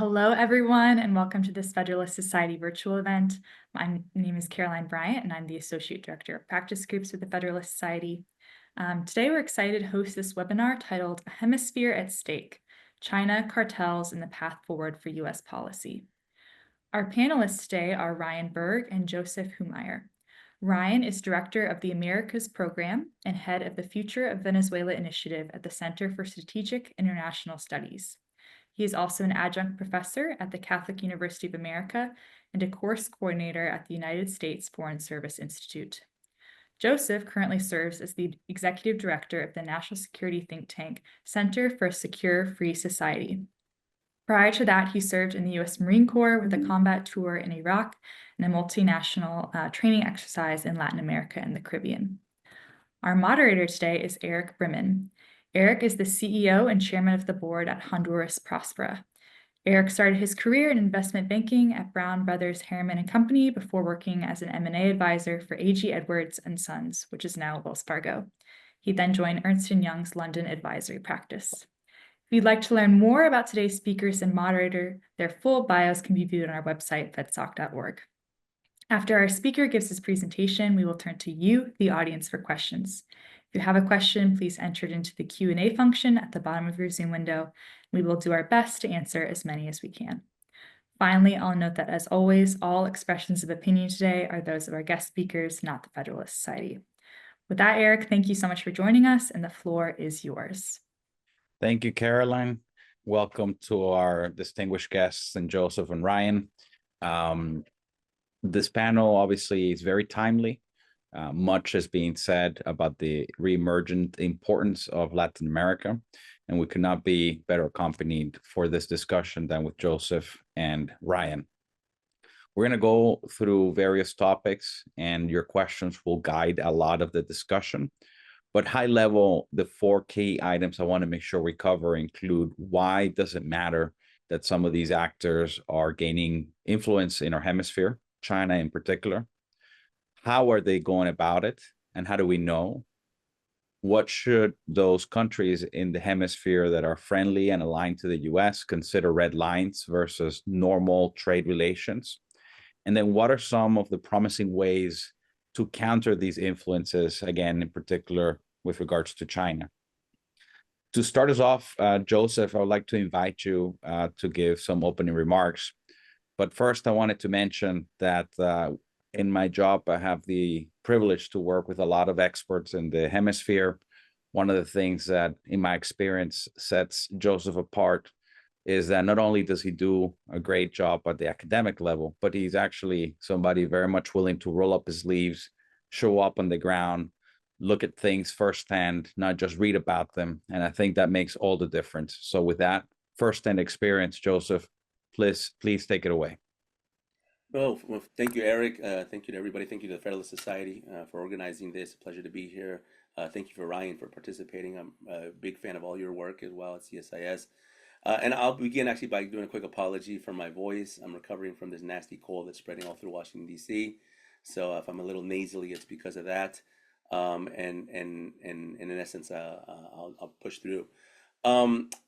Well, hello, everyone, and welcome to this Federalist Society virtual event. My name is Caroline Bryant, and I'm the Associate Director of Practice Groups with the Federalist Society. Today, we're excited to host this webinar titled Hemisphere at Stake, China, Cartels, and the Path Forward for U.S. Policy. Our panelists today are Ryan Berg and Joseph Humeyer. Ryan is Director of the Americas Program and Head of the Future of Venezuela Initiative at the Center for Strategic International Studies. He is also an adjunct professor at the Catholic University of America and a course coordinator at the United States Foreign Service Institute. Joseph currently serves as the executive director of the national security think tank Center for a Secure Free Society. Prior to that, he served in the U.S. Marine Corps with a combat tour in Iraq and a multinational training exercise in Latin America and the Caribbean. Our moderator today is Eric Brimmen. Eric is the CEO and chairman of the board at Honduras Prospera. Eric started his career in investment banking at Brown Brothers Harriman & Company before working as an M&A advisor for A.G. Edwards & Sons, which is now Wells Fargo. He then joined Ernst & Young's London advisory practice. If you'd like to learn more about today's speakers and moderator, their full bios can be viewed on our website, fedsoc.org. After our speaker gives his presentation, we will turn to you, the audience, for questions. If you have a question, please enter it into the Q&A function at the bottom of your Zoom window. We will do our best to answer as many as we can. Finally, I'll note that, as always, all expressions of opinion today are those of our guest speakers, not the Federalist Society. With that, Eric, thank you so much for joining us, and the floor is yours. Thank you, Caroline. Welcome to our distinguished guests, and Joseph and Ryan. This panel obviously is very timely. Much is being said about the reemergent importance of Latin America, and we could not be better accompanied for this discussion than with Joseph and Ryan. We're going to go through various topics, and your questions will guide a lot of the discussion. But high level, the four key items I want to make sure we cover include: why does it matter that some of these actors are gaining influence in our hemisphere, China in particular? How are they going about it, and how do we know? What should those countries in the hemisphere that are friendly and aligned to the US consider red lines versus normal trade relations? And then what are some of the promising ways to counter these influences, again, in particular with regards to China? To start us off, Joseph, I would like to invite you to give some opening remarks. But first, I wanted to mention that in my job, I have the privilege to work with a lot of experts in the hemisphere. One of the things that, in my experience, sets Joseph apart is that not only does he do a great job at the academic level, but he's actually somebody very much willing to roll up his sleeves, show up on the ground, look at things firsthand, not just read about them. And I think that makes all the difference. So with that firsthand experience, Joseph, please take it away. Well, thank you, Eric. Thank you to everybody. Thank you to the Federalist Society for organizing this. A pleasure to be here. Thank you for Ryan for participating. I'm a big fan of all your work as well at CSIS. And I'll begin actually by doing a quick apology for my voice. I'm recovering from this nasty cold that's spreading all through Washington, D.C. So if I'm a little nasally, it's because of that. And in essence, I'll push through.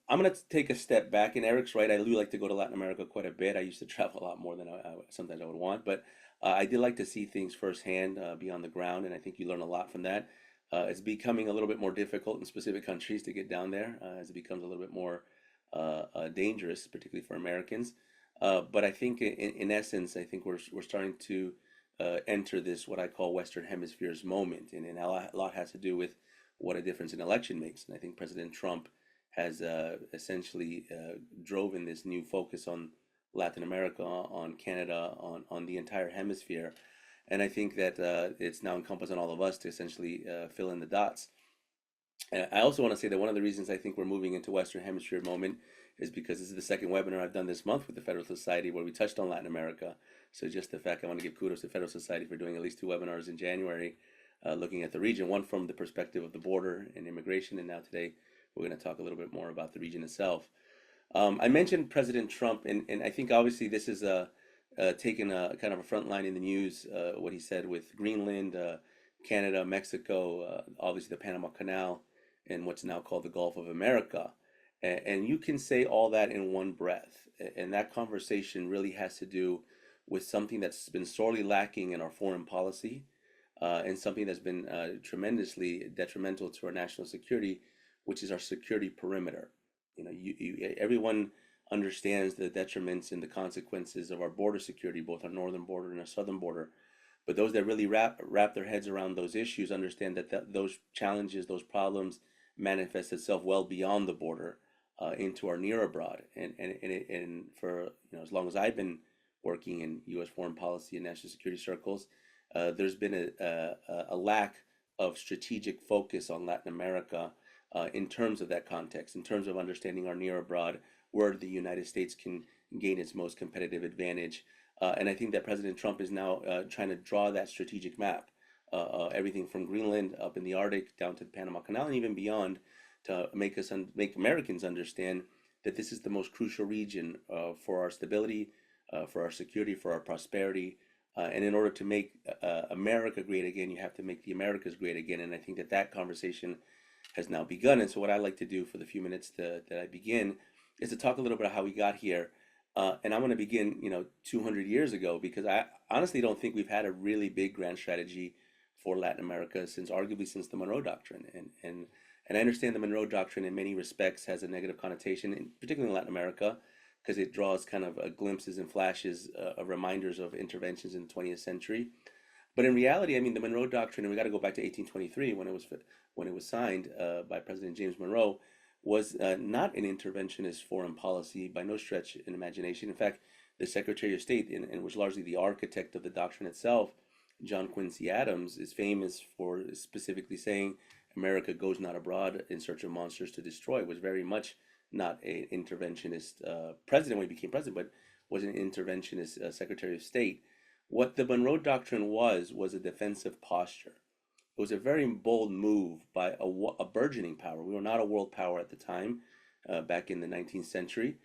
I'm going to take a step back, and Eric's right. I do like to go to Latin America quite a bit. I used to travel a lot more than sometimes I would want, but I did like to see things firsthand, be on the ground, and I think you learn a lot from that. It's becoming a little bit more difficult in specific countries to get down there as it becomes a little bit more dangerous, particularly for Americans. But I think in essence, I think we're starting to enter this, what I call Western Hemisphere's moment, and a lot has to do with what a difference an election makes. And I think President Trump has essentially drove in this new focus on Latin America, on Canada, on the entire hemisphere. And I think that it's now encompassed on all of us to essentially fill in the dots. And I also want to say that one of the reasons I think we're moving into Western Hemisphere moment is because this is the second webinar I've done this month with the Federalist Society where we touched on Latin America. So just the fact, I want to give kudos to the Federalist Society for doing at least 2 webinars in January, looking at the region, one from the perspective of the border and immigration, and now today we're going to talk a little bit more about the region itself. I mentioned President Trump, and I think obviously this is taken a kind of a front line in the news, what he said with Greenland, Canada, Mexico, obviously the Panama Canal, and what's now called the Gulf of America. And you can say all that in one breath. And that conversation really has to do with something that's been sorely lacking in our foreign policy, and something that's been tremendously detrimental to our national security, which is our security perimeter. Everyone understands the detriments and the consequences of our border security, both our northern border and our southern border. But those that really wrap their heads around those issues understand that those challenges, those problems, manifest itself well beyond the border, into our near abroad. And for as long as I've been working in U.S. foreign policy and national security circles, there's been a lack of strategic focus on Latin America, in terms of that context, in terms of understanding our near abroad, where the United States can gain its most competitive advantage. And I think that President Trump is now trying to draw that strategic map, everything from Greenland up in the Arctic down to the Panama Canal and even beyond, to make Americans understand that this is the most crucial region for our stability, for our security, for our prosperity. And in order to make America great again, you have to make the Americas great again. And I think that conversation has now begun. And so what I'd like to do for the few minutes that I begin is to talk a little bit about how we got here. And I'm going to begin, 200 years ago, because I honestly don't think we've had a really big grand strategy for Latin America arguably since the Monroe Doctrine. And I understand the Monroe Doctrine in many respects has a negative connotation, particularly in Latin America, because it draws kind of glimpses and flashes of reminders of interventions in the 20th century. But in reality, I mean, the Monroe Doctrine, and we got to go back to 1823 when it was signed by President James Monroe, was not an interventionist foreign policy by no stretch in imagination. In fact, the Secretary of State, and was largely the architect of the doctrine itself, John Quincy Adams, is famous for specifically saying America goes not abroad in search of monsters to destroy. It was very much not an interventionist president when he became president, but was an interventionist Secretary of State. What the Monroe Doctrine was a defensive posture. It was a very bold move by a burgeoning power. We were not a world power at the time, back in the 19th century,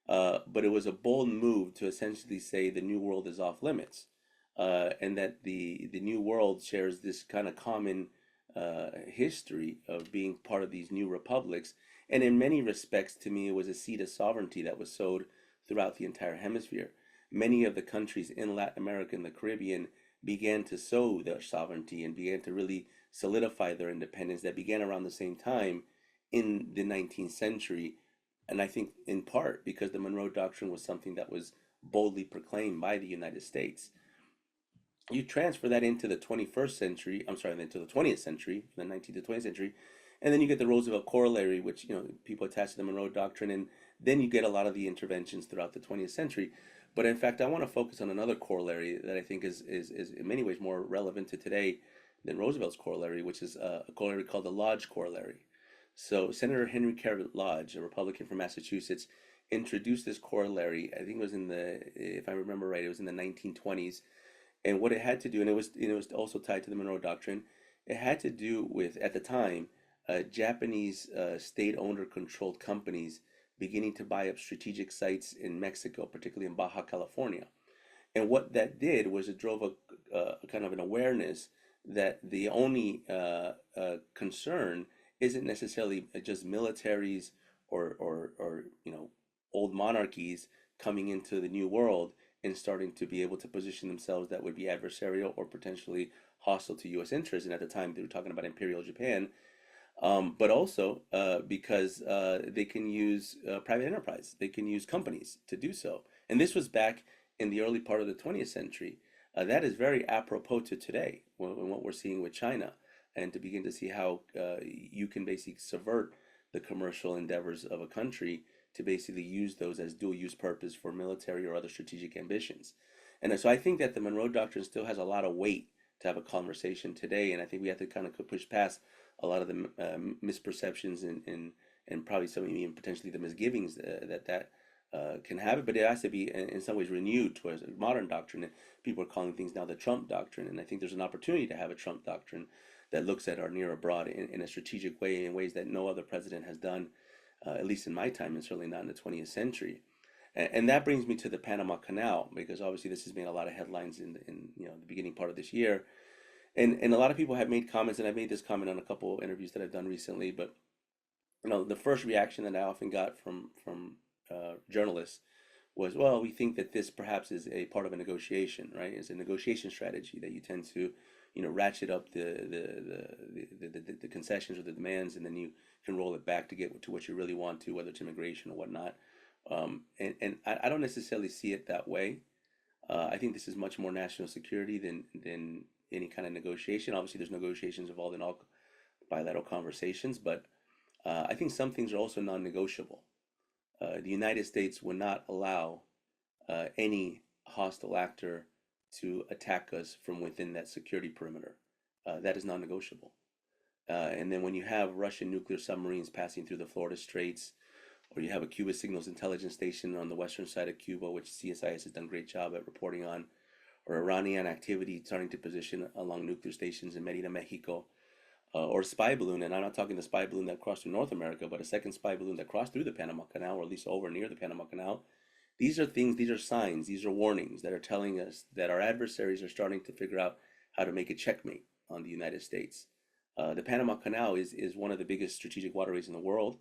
but it was a bold move to essentially say the New World is off limits, and that the New World shares this kind of common history of being part of these new republics. And in many respects, to me, it was a seed of sovereignty that was sowed throughout the entire hemisphere. Many of the countries in Latin America and the Caribbean began to sow their sovereignty and began to really solidify their independence. That began around the same time in the 19th century. And I think in part because the Monroe Doctrine was something that was boldly proclaimed by the United States. You transfer that into the 21st century, into the 20th century, the 19th to 20th century, and then you get the Roosevelt Corollary, which people attach to the Monroe Doctrine, and then you get a lot of the interventions throughout the 20th century. But in fact, I want to focus on another corollary that I think is in many ways more relevant to today than Roosevelt's corollary, which is a corollary called the Lodge Corollary. So Senator Henry Cabot Lodge, a Republican from Massachusetts, introduced this corollary. I think it was if I remember right, it was in the 1920s. And what it had to do, and it was also tied to the Monroe Doctrine, it had to do with, at the time, Japanese state-owned or controlled companies beginning to buy up strategic sites in Mexico, particularly in Baja California. And what that did was it drove a kind of an awareness that the only concern isn't necessarily just militaries or old monarchies coming into the new world and starting to be able to position themselves that would be adversarial or potentially hostile to U.S. interests. And at the time, they were talking about Imperial Japan. But also because they can use private enterprise. They can use companies to do so. And this was back in the early part of the 20th century. That is very apropos to today, when what we're seeing with China, and to begin to see how you can basically subvert the commercial endeavors of a country to basically use those as dual use purpose for military or other strategic ambitions. And so I think that the Monroe Doctrine still has a lot of weight to have a conversation today. And I think we have to kind of push past a lot of the misperceptions and probably some even potentially the misgivings that can have it. But it has to be in some ways renewed towards a modern doctrine. People are calling things now the Trump Doctrine. And I think there's an opportunity to have a Trump Doctrine that looks at our near abroad in a strategic way, in ways that no other president has done, at least in my time, and certainly not in the 20th century. And that brings me to the Panama Canal, because obviously this has made a lot of headlines in the beginning part of this year. And a lot of people have made comments, and I've made this comment on a couple of interviews that I've done recently, but the first reaction that I often got from journalists was, well, we think that this perhaps is a part of a negotiation, right? It's a negotiation strategy that you tend to, ratchet up the concessions or the demands, and then you can roll it back to get to what you really want to, whether it's immigration or whatnot. And I don't necessarily see it that way. I think this is much more national security than any kind of negotiation. Obviously, there's negotiations involved in all bilateral conversations, but I think some things are also non-negotiable. The United States would not allow any hostile actor to attack us from within that security perimeter. That is non-negotiable. And then when you have Russian nuclear submarines passing through the Florida Straits, or you have a Cuba Signals Intelligence Station on the western side of Cuba, which CSIS has done a great job at reporting on, or Iranian activity starting to position along nuclear stations in Merida, Mexico, or a spy balloon, and I'm not talking the spy balloon that crossed through North America, but a second spy balloon that crossed through the Panama Canal, or at least over near the Panama Canal. These are things, these are signs, these are warnings that are telling us that our adversaries are starting to figure out how to make a checkmate on the United States. The Panama Canal is one of the biggest strategic waterways in the world.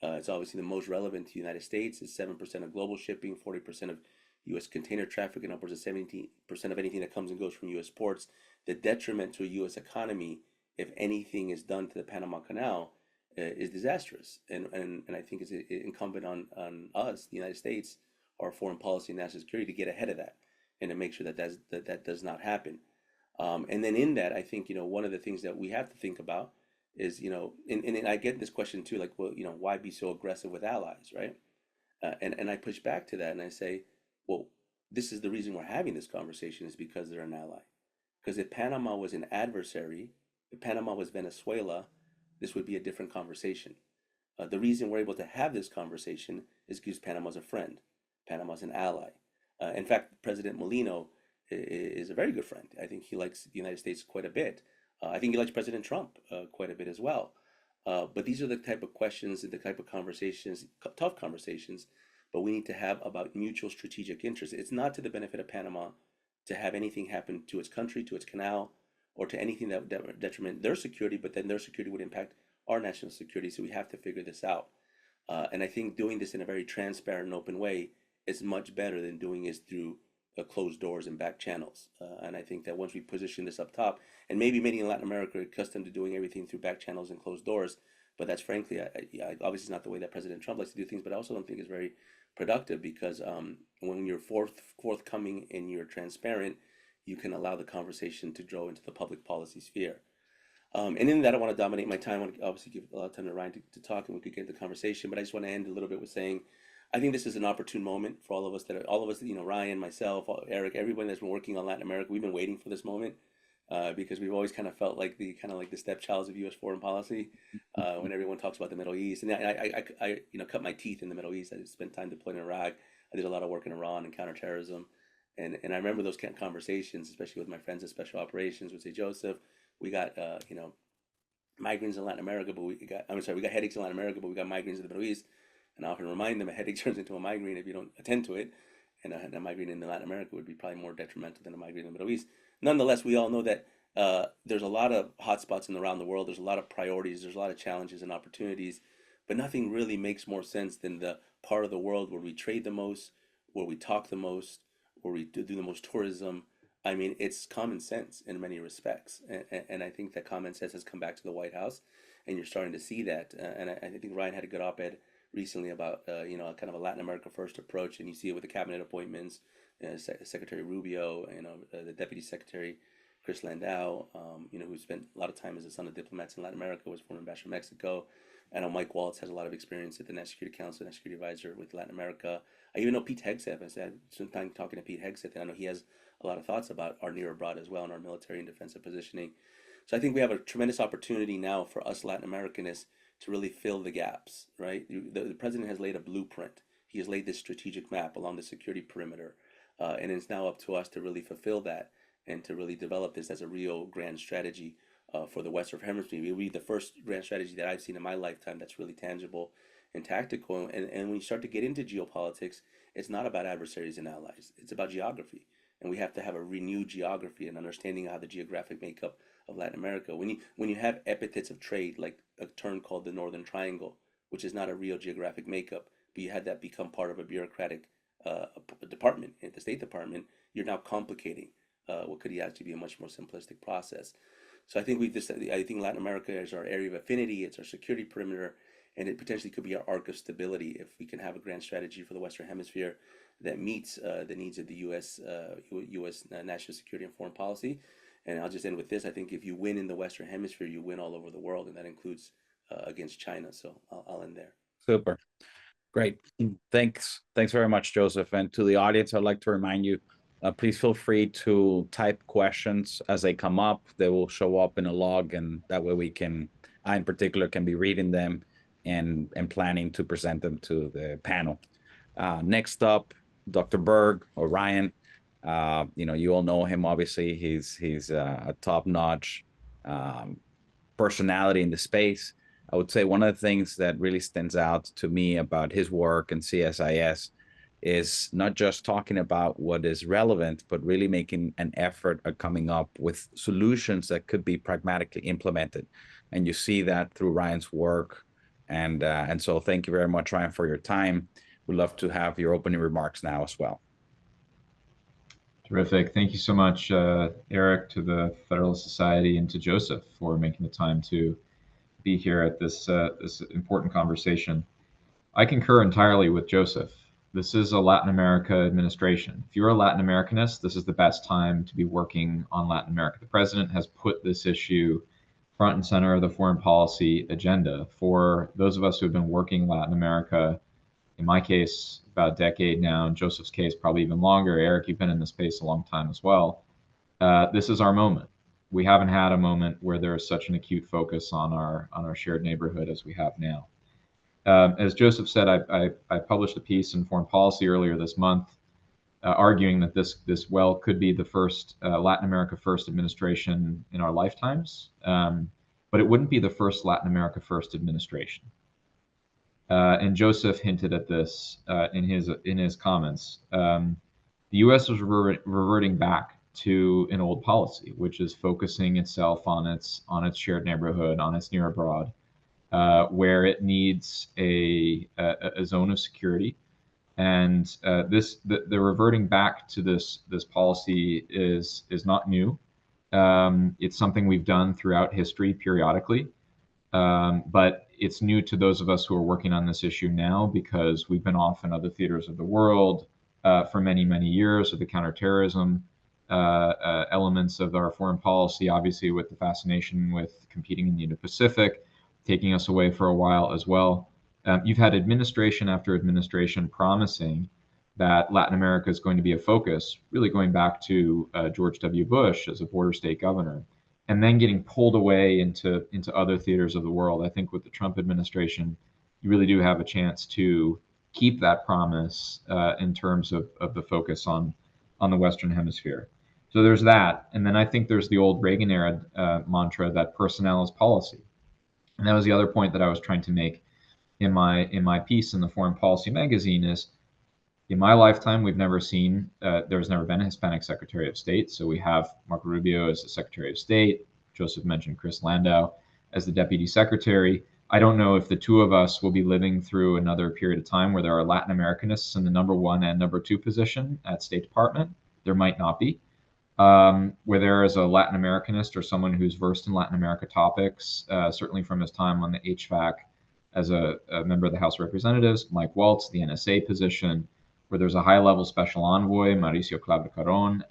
It's obviously the most relevant to the United States. It's 7% of global shipping, 40% of U.S. container traffic, and upwards of 17% of anything that comes and goes from U.S. ports. The detriment to a U.S. economy, if anything is done to the Panama Canal, is disastrous. And I think it's incumbent on us, the United States, our foreign policy and national security, to get ahead of that and to make sure that does not happen. And then in that, I think, one of the things that we have to think about is, and I get this question too, like, well, why be so aggressive with allies, right? And I push back to that and I say, well, this is the reason we're having this conversation, is because they're an ally. Because if Panama was an adversary, if Panama was Venezuela, this would be a different conversation. The reason we're able to have this conversation is because Panama's a friend. Panama's an ally. In fact, President Molino is a very good friend. I think he likes the United States quite a bit. I think he likes President Trump quite a bit as well. But these are the type of questions and the type of conversations, tough conversations, but we need to have about mutual strategic interests. It's not to the benefit of Panama to have anything happen to its country, to its canal, or to anything that would detriment their security, but then their security would impact our national security. So we have to figure this out. And I think doing this in a very transparent and open way is much better than doing it through closed doors and back channels. And I think that once we position this up top, and maybe many in Latin America are accustomed to doing everything through back channels and closed doors, but that's frankly, obviously not the way that President Trump likes to do things, but I also don't think it's very productive, because when you're forthcoming and you're transparent, you can allow the conversation to grow into the public policy sphere. And in that, I want to dominate my time. I want to obviously give a lot of time to Ryan to talk, and we could get into the conversation, but I just want to end a little bit with saying, I think this is an opportune moment for all of us, Ryan, myself, Eric, everyone that's been working on Latin America. We've been waiting for this moment because we've always kind of felt like the stepchilds of U.S. foreign policy when everyone talks about the Middle East. And I cut my teeth in the Middle East. I spent time deployed in Iraq. I did a lot of work in Iran and counterterrorism. And I remember those kind of conversations, especially with my friends in special operations, would say, Joseph, we got migraines in Latin America, but we got headaches in Latin America, but we got migraines in the Middle East. And I often remind them a headache turns into a migraine if you don't attend to it. And a migraine in Latin America would be probably more detrimental than a migraine in the Middle East. Nonetheless, we all know that there's a lot of hotspots around the world. There's a lot of priorities. There's a lot of challenges and opportunities. But nothing really makes more sense than the part of the world where we trade the most, where we talk the most, where we do the most tourism. I mean, it's common sense in many respects. And I think that common sense has come back to the White House. And you're starting to see that. And I think Ryan had a good op-ed recently about kind of a Latin America first approach, and you see it with the cabinet appointments, Secretary Rubio, the Deputy Secretary Chris Landau, who spent a lot of time as a son of diplomats in Latin America, was former ambassador to Mexico. I know Mike Waltz has a lot of experience at the National Security Council, National Security Advisor with Latin America. I even know Pete Hegseth. I spent some time talking to Pete Hegseth, and I know he has a lot of thoughts about our near abroad as well, and our military and defensive positioning. So I think we have a tremendous opportunity now for us Latin Americanists to really fill the gaps, right? The president has laid a blueprint. He has laid this strategic map along the security perimeter. And it's now up to us to really fulfill that and to really develop this as a real grand strategy for the Western Hemisphere. It will be the first grand strategy that I've seen in my lifetime that's really tangible and tactical. And when you start to get into geopolitics, it's not about adversaries and allies. It's about geography. And we have to have a renewed geography and understanding how the geographic makeup of Latin America. When you have epithets of trade, like a term called the Northern Triangle, which is not a real geographic makeup, but you had that become part of a bureaucratic department in the State Department, you're now complicating what could actually be a much more simplistic process. So I think I think Latin America is our area of affinity, it's our security perimeter, and it potentially could be our arc of stability if we can have a grand strategy for the Western Hemisphere that meets the needs of the U.S. National security and foreign policy. And I'll just end with this: I think if you win in the Western Hemisphere, you win all over the world, and that includes against China. So I'll end there. Super. Great. Thanks very much, Joseph. And to the audience, I'd like to remind you, please feel free to type questions as they come up. They will show up in a log, and that way I in particular can be reading them and planning to present them to the panel. Next up, Dr. Berg or Ryan. You all know him, obviously. He's a top-notch personality in the space. I would say one of the things that really stands out to me about his work and CSIS is not just talking about what is relevant, but really making an effort at coming up with solutions that could be pragmatically implemented. And you see that through Ryan's work. And so thank you very much, Ryan, for your time. We'd love to have your opening remarks now as well. Terrific. Thank you so much, Eric, to the Federalist Society, and to Joseph for making the time to be here at this important conversation. I concur entirely with Joseph. This is a Latin America administration. If you're a Latin Americanist, this is the best time to be working on Latin America. The president has put this issue front and center of the foreign policy agenda. For those of us who have been working Latin America, in my case, about a decade now, in Joseph's case, probably even longer. Eric, you've been in the space a long time as well. This is our moment. We haven't had a moment where there is such an acute focus on our shared neighborhood as we have now. As Joseph said, I published a piece in Foreign Policy earlier this month, arguing that this could be the first Latin America first administration in our lifetimes, but it wouldn't be the first Latin America first administration. And Joseph hinted at this in his comments. The U.S. was reverting back to an old policy, which is focusing itself on its shared neighborhood, on its near abroad, where it needs a zone of security. And the reverting back to this policy is not new. It's something we've done throughout history periodically, but it's new to those of us who are working on this issue now because we've been off in other theaters of the world for many, many years with the counterterrorism elements of our foreign policy, obviously with the fascination with competing in the Indo-Pacific, taking us away for a while as well. You've had administration after administration promising that Latin America is going to be a focus, really going back to George W. Bush as a border state governor, and then getting pulled away into other theaters of the world. I think with the Trump administration, you really do have a chance to keep that promise in terms of the focus on the Western Hemisphere. So there's that. And then I think there's the old Reagan era mantra that personnel is policy. And that was the other point that I was trying to make in my piece in the Foreign Policy magazine is, in my lifetime, we've never seen, there's never been a Hispanic Secretary of State. So we have Marco Rubio as the Secretary of State. Joseph mentioned Chris Landau as the Deputy Secretary. I don't know if the two of us will be living through another period of time where there are Latin Americanists in the number 1 and number 2 position at State Department. There might not be. Where there is a Latin Americanist or someone who's versed in Latin America topics, certainly from his time on the HVAC as a member of the House of Representatives, Mike Waltz, the NSA position, where there's a high-level special envoy, Mauricio Claver-Caron,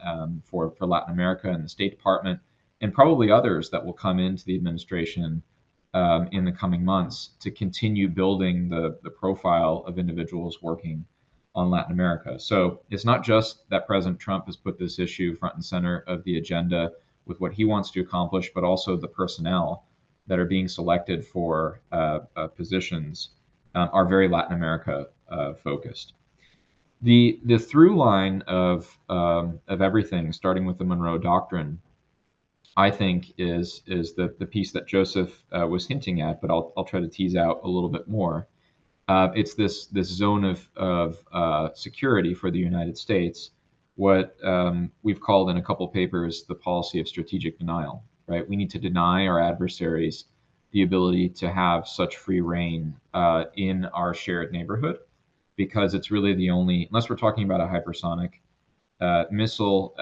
for Latin America and the State Department, and probably others that will come into the administration in the coming months to continue building the profile of individuals working on Latin America. So it's not just that President Trump has put this issue front and center of the agenda with what he wants to accomplish, but also the personnel that are being selected for positions are very Latin America focused. The through line of everything, starting with the Monroe Doctrine, I think is the piece that Joseph was hinting at, but I'll try to tease out a little bit more. It's this zone of security for the United States, what we've called in a couple papers the policy of strategic denial. Right, we need to deny our adversaries the ability to have such free reign in our shared neighborhood, because it's really the only, unless we're talking about a hypersonic missile,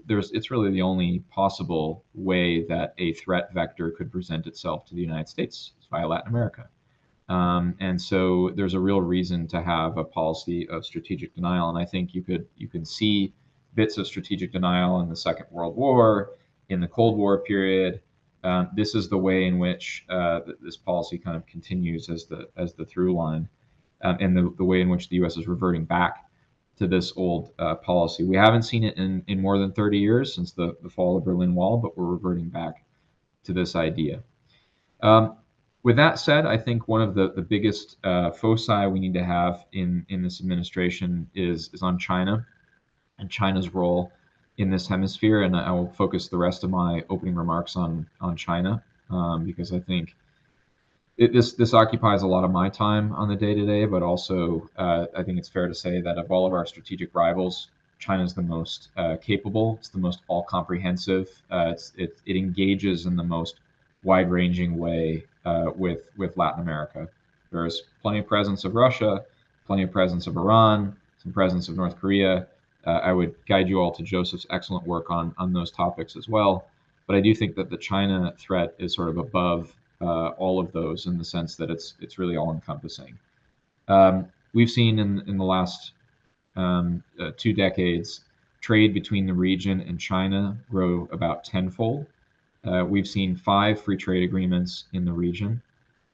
it's really the only possible way that a threat vector could present itself to the United States via Latin America. And so there's a real reason to have a policy of strategic denial. And I think you can see bits of strategic denial in the Second World War, in the Cold War period. This is the way in which this policy kind of continues as the through line, and the way in which the U.S. is reverting back to this old policy. We haven't seen it in more than 30 years since the fall of the Berlin Wall, but we're reverting back to this idea. With that said, I think one of the biggest foci we need to have in this administration is on China and China's role in this hemisphere. And I will focus the rest of my opening remarks on China, because I think this occupies a lot of my time on the day-to-day, but also I think it's fair to say that of all of our strategic rivals, China's the most capable. It's the most all-comprehensive. It engages in the most wide-ranging way with Latin America. There's plenty of presence of Russia, plenty of presence of Iran, some presence of North Korea. I would guide you all to Joseph's excellent work on those topics as well. But I do think that the China threat is sort of above all of those, in the sense that it's really all encompassing. We've seen in the last 2 decades, trade between the region and China grow about tenfold. We've seen 5 free trade agreements in the region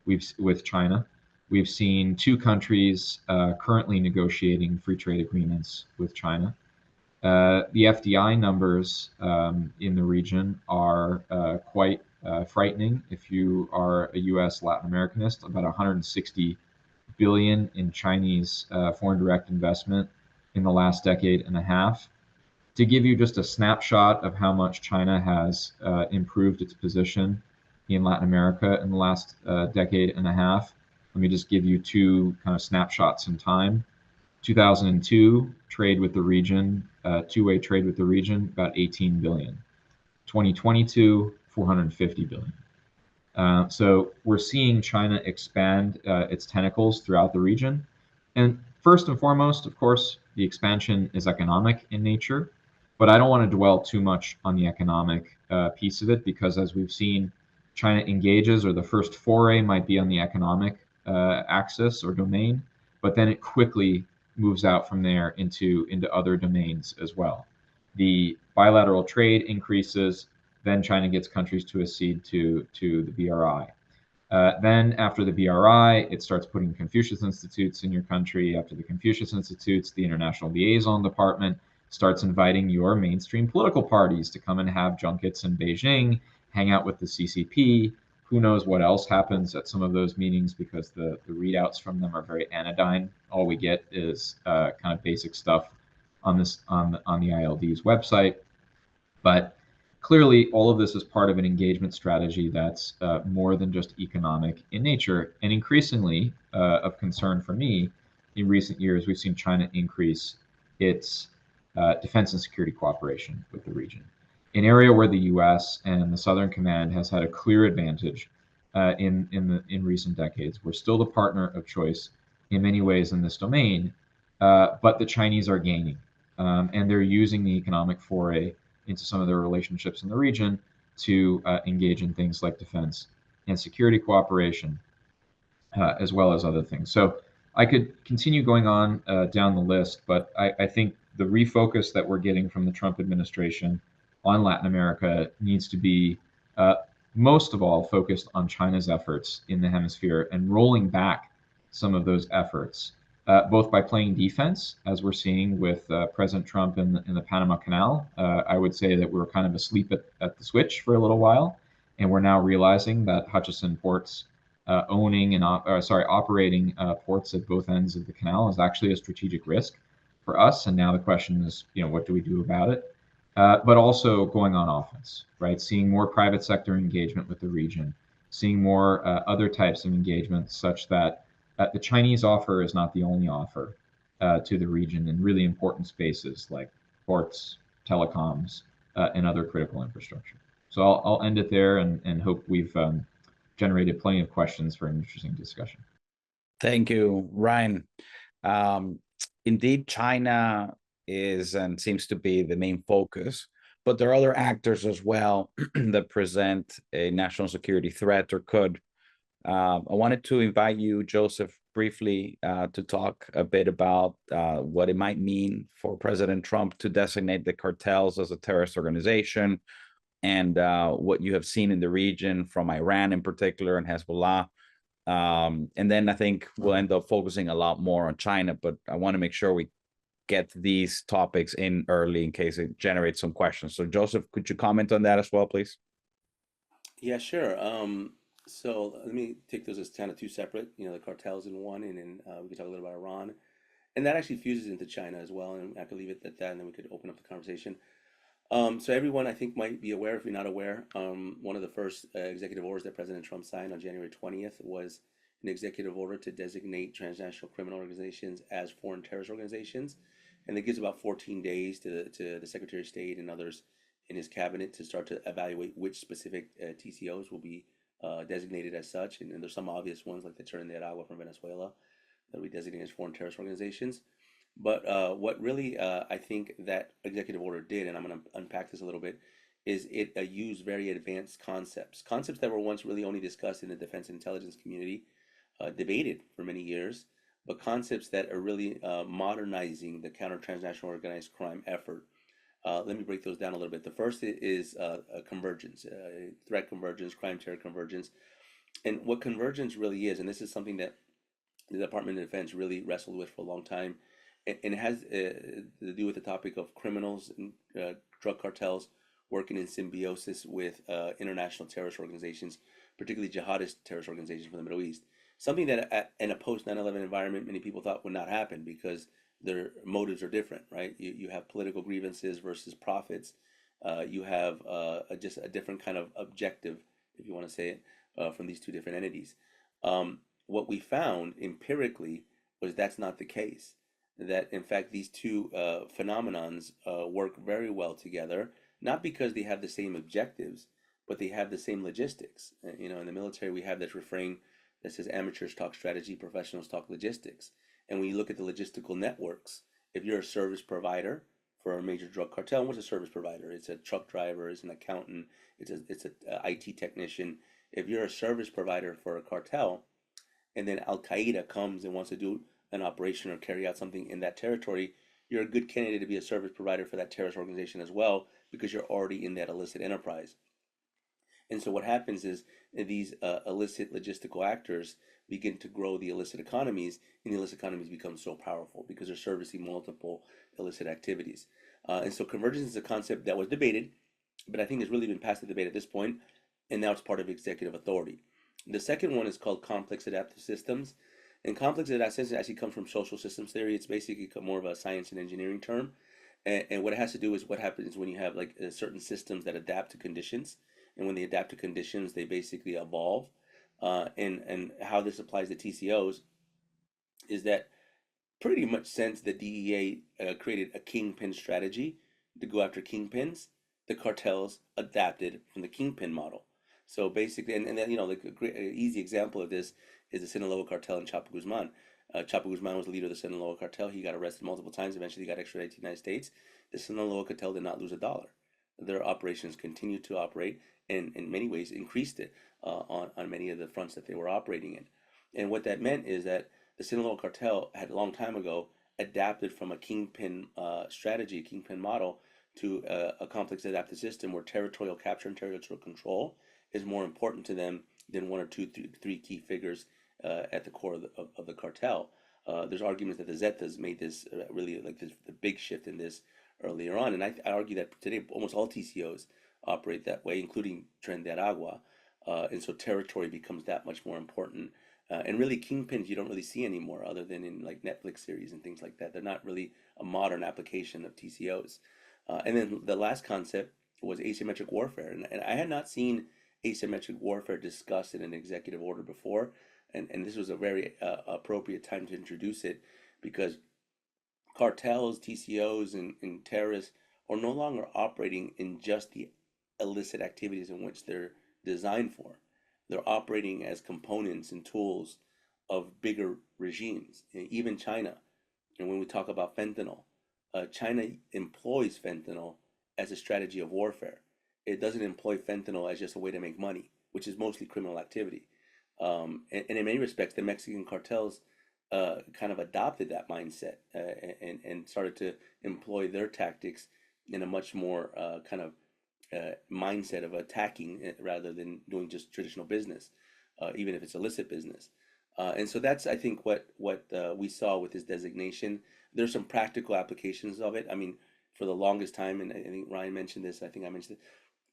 with China. We've seen 2 countries currently negotiating free trade agreements with China. The FDI numbers in the region are quite frightening. If you are a U.S. Latin Americanist, about 160 billion in Chinese foreign direct investment in the last decade and a half. To give you just a snapshot of how much China has improved its position in Latin America in the last decade and a half, let me just give you 2 kind of snapshots in time. 2002, trade with the region, two-way trade with the region, about 18 billion. 2022, 450 billion. So we're seeing China expand its tentacles throughout the region. And first and foremost, of course, the expansion is economic in nature. But I don't want to dwell too much on the economic piece of it, because as we've seen, China engages, or the first foray might be on the economic axis or domain, but then it quickly moves out from there into other domains as well. The bilateral trade increases, then China gets countries to accede to the BRI. Then after the BRI, it starts putting Confucius Institutes in your country. After the Confucius Institutes, the International Liaison Department starts inviting your mainstream political parties to come and have junkets in Beijing, hang out with the CCP. Who knows what else happens at some of those meetings, because the readouts from them are very anodyne. All we get is kind of basic stuff on the ILD's website. But clearly, all of this is part of an engagement strategy that's more than just economic in nature. And increasingly of concern for me, in recent years, we've seen China increase its defense and security cooperation with the region, an area where the U.S. and the Southern Command has had a clear advantage in recent decades. We're still the partner of choice in many ways in this domain, but the Chinese are gaining, and they're using the economic foray into some of their relationships in the region to engage in things like defense and security cooperation, as well as other things. So I could continue going on down the list, but I think the refocus that we're getting from the Trump administration on Latin America needs to be most of all focused on China's efforts in the hemisphere and rolling back some of those efforts, both by playing defense, as we're seeing with President Trump in the Panama Canal. I would say that we were kind of asleep at the switch for a little while, and we're now realizing that Hutchison ports operating ports at both ends of the canal is actually a strategic risk for us. And now the question is, what do we do about it? But also going on offense, right? Seeing more private sector engagement with the region, seeing more other types of engagement, such that the Chinese offer is not the only offer to the region in really important spaces like ports, telecoms, and other critical infrastructure. So I'll end it there and hope we've generated plenty of questions for an interesting discussion. Thank you, Ryan. Um, Indeed, China is and seems to be the main focus, but there are other actors as well that present a national security threat or could. I wanted to invite you, Joseph, briefly to talk a bit about what it might mean for President Trump to designate the cartels as a terrorist organization, and what you have seen in the region from Iran in particular and Hezbollah. And then I think we'll end up focusing a lot more on China, but I want to make sure we get these topics in early in case it generates some questions. So Joseph, could you comment on that as well, please? Yeah, sure. So let me take those as kind of two separate, the cartels in one, and then we can talk a little about Iran. And that actually fuses into China as well, and I could leave it at that, and then we could open up the conversation. So everyone, I think, might be aware, if you're not aware, one of the first executive orders that President Trump signed on January 20th was an executive order to designate transnational criminal organizations as foreign terrorist organizations. And it gives about 14 days to the Secretary of State and others in his cabinet to start to evaluate which specific TCOs will be designated as such. And there's some obvious ones like the Trinidad from Venezuela that we designate as foreign terrorist organizations. But what really I think that executive order did, and I'm going to unpack this a little bit, is it used very advanced concepts that were once really only discussed in the defense and intelligence community, debated for many years, but concepts that are really modernizing the counter-transnational organized crime effort. Let me break those down a little bit. The first is convergence, threat convergence, crime terror convergence. And what convergence really is, and this is something that the Department of Defense really wrestled with for a long time, and it has to do with the topic of criminals and drug cartels working in symbiosis with international terrorist organizations, particularly jihadist terrorist organizations from the Middle East. Something that in a post 9/11 environment, many people thought would not happen because their motives are different, right? You have political grievances versus profits. You have just a different kind of objective, if you want to say it, from these two different entities. What we found empirically was that's not the case. That in fact these two phenomenons work very well together, not because they have the same objectives, but they have the same logistics. In the military we have this refrain that says amateurs talk strategy, professionals talk logistics. And when you look at the logistical networks, if you're a service provider for a major drug cartel, what's a service provider? It's a truck driver, it's an accountant, it's a IT technician. If you're a service provider for a cartel, and then Al Qaeda comes and wants to do an operation or carry out something in that territory, you're a good candidate to be a service provider for that terrorist organization as well, because you're already in that illicit enterprise. And so what happens is these illicit logistical actors begin to grow the illicit economies, and the illicit economies become so powerful because they're servicing multiple illicit activities. And so convergence is a concept that was debated, but I think has really been past the debate at this point, and now it's part of executive authority. The second one is called complex adaptive systems. And complex adaptive systems actually comes from social systems theory. It's basically more of a science and engineering term. And what it has to do is what happens when you have like certain systems that adapt to conditions. And when they adapt to conditions, they basically evolve. And how this applies to TCOs is that pretty much since the DEA created a kingpin strategy to go after kingpins, the cartels adapted from the kingpin model. So basically, and then, like a great easy example of this is the Sinaloa cartel and Chapo Guzman. Chapo Guzman was the leader of the Sinaloa cartel. He got arrested multiple times. Eventually, he got extradited to the United States. The Sinaloa cartel did not lose a dollar. Their operations continued to operate, and in many ways increased it on many of the fronts that they were operating in. And what that meant is that the Sinaloa cartel had a long time ago adapted from a kingpin strategy, a kingpin model, to a complex adaptive system where territorial capture and territorial control is more important to them than one or two, three key figures at the core of the cartel. There's arguments that the Zetas made this really like the big shift in this earlier on, and I argue that today almost all TCOs operate that way, including Tren de Aragua, and so territory becomes that much more important. And really, kingpins you don't really see anymore, other than in like Netflix series and things like that. They're not really a modern application of TCOs. And then the last concept was asymmetric warfare, and I had not seen asymmetric warfare discussed in an executive order before, and this was a very appropriate time to introduce it, because cartels, TCOs, and terrorists are no longer operating in just the illicit activities in which they're designed for. they're operating as components and tools of bigger regimes. And even China, and when we talk about fentanyl, China employs fentanyl as a strategy of warfare. It doesn't employ fentanyl as just a way to make money, which is mostly criminal activity. And in many respects, the Mexican cartels kind of adopted that mindset and started to employ their tactics in a much more kind of mindset of attacking rather than doing just traditional business, even if it's illicit business. And so that's, I think, what we saw with this designation. There's some practical applications of it. I mean, for the longest time, and I think Ryan mentioned this, I think I mentioned it,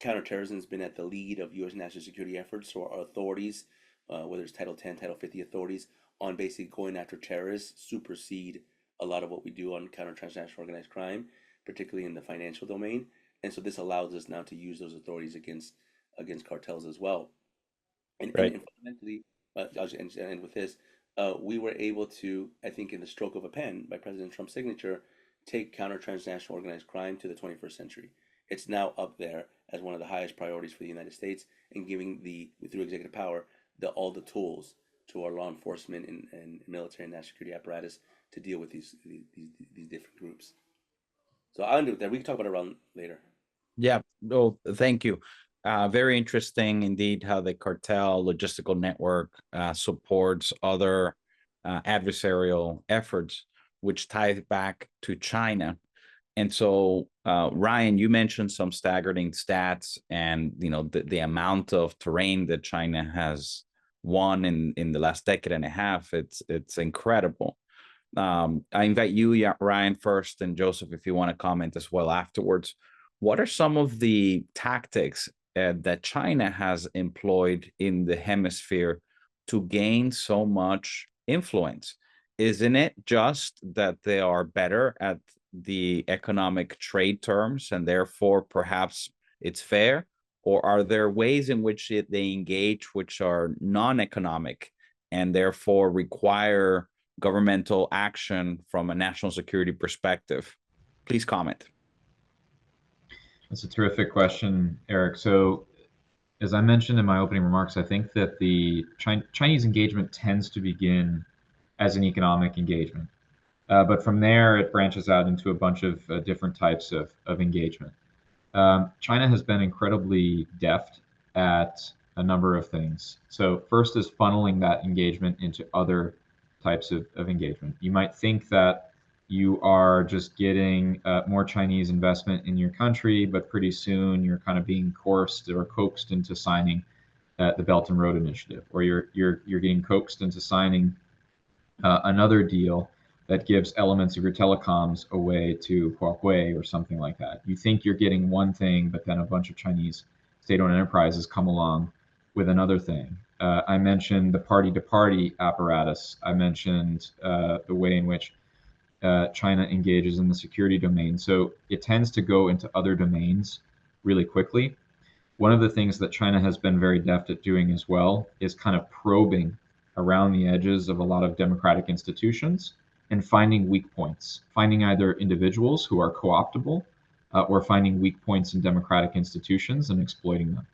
counterterrorism has been at the lead of U.S. national security efforts, or authorities, whether it's Title 10, Title 50 authorities, on basically going after terrorists, supersede a lot of what we do on counter transnational organized crime, particularly in the financial domain. And so this allows us now to use those authorities against cartels as well. And fundamentally, I'll just end with this. We were able to, I think, in the stroke of a pen by President Trump's signature, take counter transnational organized crime to the 21st century. It's now up there as one of the highest priorities for the United States, and giving through executive power, all the tools to our law enforcement and military and national security apparatus to deal with these different groups. So I'll do that. We can talk about it around later. Yeah, well, thank you. Very interesting indeed how the cartel logistical network supports other adversarial efforts, which ties back to China. And so, Ryan, you mentioned some staggering stats, and the amount of terrain that China has won in the last decade and a half. It's incredible. I invite you, Ryan, first, and Joseph, if you want to comment as well afterwards. What are some of the tactics that China has employed in the hemisphere to gain so much influence? Isn't it just that they are better at the economic trade terms and therefore perhaps it's fair? Or are there ways in which they engage which are non-economic and therefore require governmental action from a national security perspective? Please comment. That's a terrific question, Eric. So, as I mentioned in my opening remarks, I think that the Chinese engagement tends to begin as an economic engagement. But from there, it branches out into a bunch of different types of engagement. China has been incredibly deft at a number of things. So first is funneling that engagement into other types of engagement. You might think that you are just getting more Chinese investment in your country, but pretty soon you're kind of being coerced or coaxed into signing the Belt and Road Initiative, or you're getting coaxed into signing another deal that gives elements of your telecoms away to Huawei or something like that. You think you're getting one thing, but then a bunch of Chinese state-owned enterprises come along with another thing. I mentioned the party-to-party apparatus. I mentioned the way in which China engages in the security domain. So it tends to go into other domains really quickly. One of the things that China has been very deft at doing as well is kind of probing around the edges of a lot of democratic institutions and finding weak points, finding either individuals who are co-optable or finding weak points in democratic institutions and exploiting them.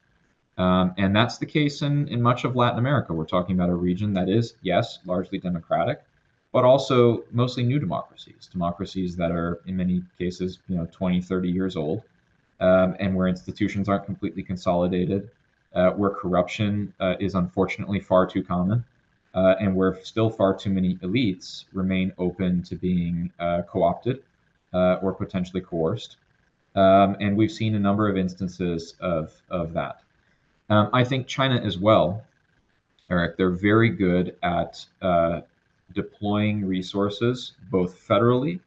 And that's the case in much of Latin America. We're talking about a region that is, yes, largely democratic, but also mostly new democracies that are in many cases, 20, 30 years old, and where institutions aren't completely consolidated, where corruption is unfortunately far too common, and where still far too many elites remain open to being co-opted or potentially coerced. And we've seen a number of instances of that. I think China as well, Eric, they're very good at deploying resources both federally